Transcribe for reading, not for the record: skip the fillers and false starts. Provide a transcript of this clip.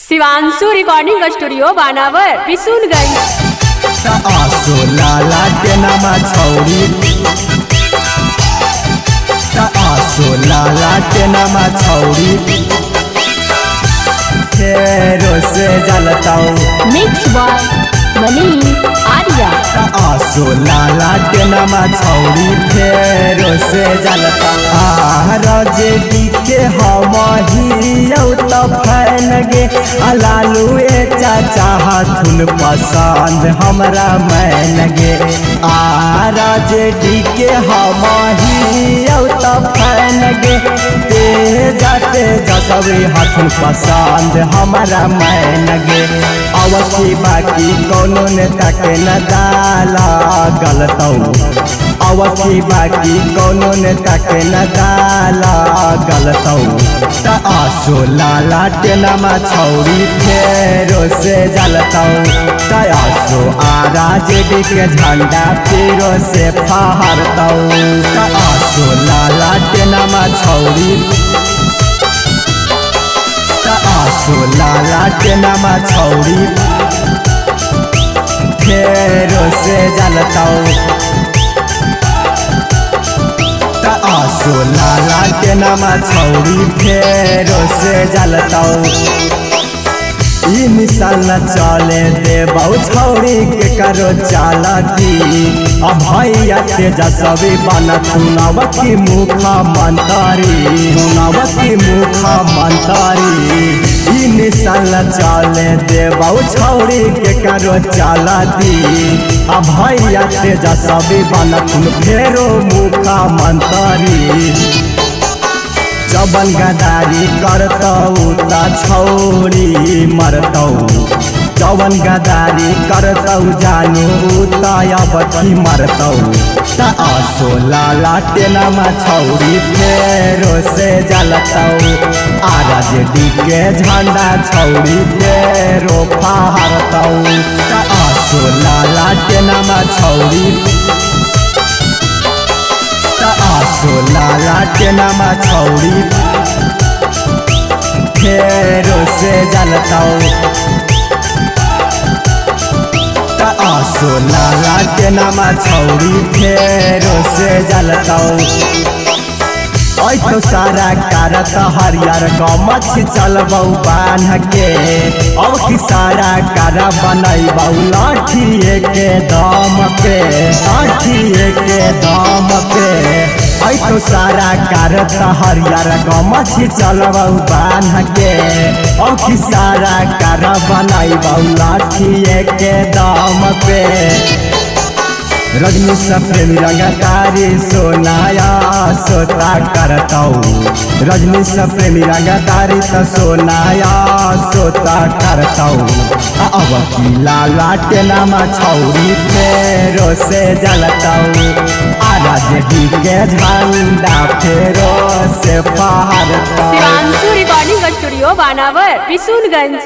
Shivanshu recording studio बानावर बिशुनगंज। आसो लाला के नामा छौरी आसो लाला के नामा छौरी फेरो से जलताऊ मिक्स बाय मनीष आर्या। आसो लाला के नामा छौरी फेरो से जलताऊ राजे के हम हियौ त फैन गे लालू चाचा हाथुन पसंद हमरा मैन गे राजे के हम हियौ त फैन गे जाते जसवे हाथुन पसंद हमरा मैन गे अवश्य बाकी कोनो नेता के न डाला गलतौ अवश्य बाकी कोनो नेता के न डाला गलतौ आसो लाला के नामा छौरी फेरो से जलतौ आसो राजेडी के झंडा फेरो से फहरतौ आसो लाला के नामा छौरी आसो लाला के नामा छौरी फेरो से जलतौ आसो लाला के नामा छौरी फेरो से जलतौ मिसाल न चले देबौ छौरी के करो चालती भैया तेजस्वी बन चुनावती मुख्यमंत्री चुनावती मुख्यमंत्री मिसाल न चले देबौ छौरी के करो चालती भैया तेजस्वी बन फेरो मुख्यमंत्री जबन गदारी करतौ त छौरी मरतौ जबन गदारी करतौ जानू त अबकी मरतौ आसो लाला के नामा छौरी फेरो से जलतौ राजेडी के झंडा छौरी फेरो फहरतौ आसो लाला के नामा छौरी आसो लाला के नामा छौरी फेरो से जलतौ आसो लाला के नामा छौरी फेरो से जलतौ तो सारा कारत हरियर गमछ चलबौ बान्ह के अब की सारा कारा बनैबौ लाठिए के दम पे लाठिए के दम पे तो सारा कारत हरियर गमछ चलबौ बान्ह के अब की सारा कारा बनैबौ लाठिए के दम पे रजनी प्रेमी रंगदारी सोनाया सोता करतौ रजनी प्रेमी रंगदारी त सोनाया सोता करतौ अब की लाला के नामा छौरी फेरो से जलतौ राजेडी के झंडा फेरो से फहरतौ। शिवांशु रिकॉर्डिंग स्टूडियो बानावर बिशुनगंज।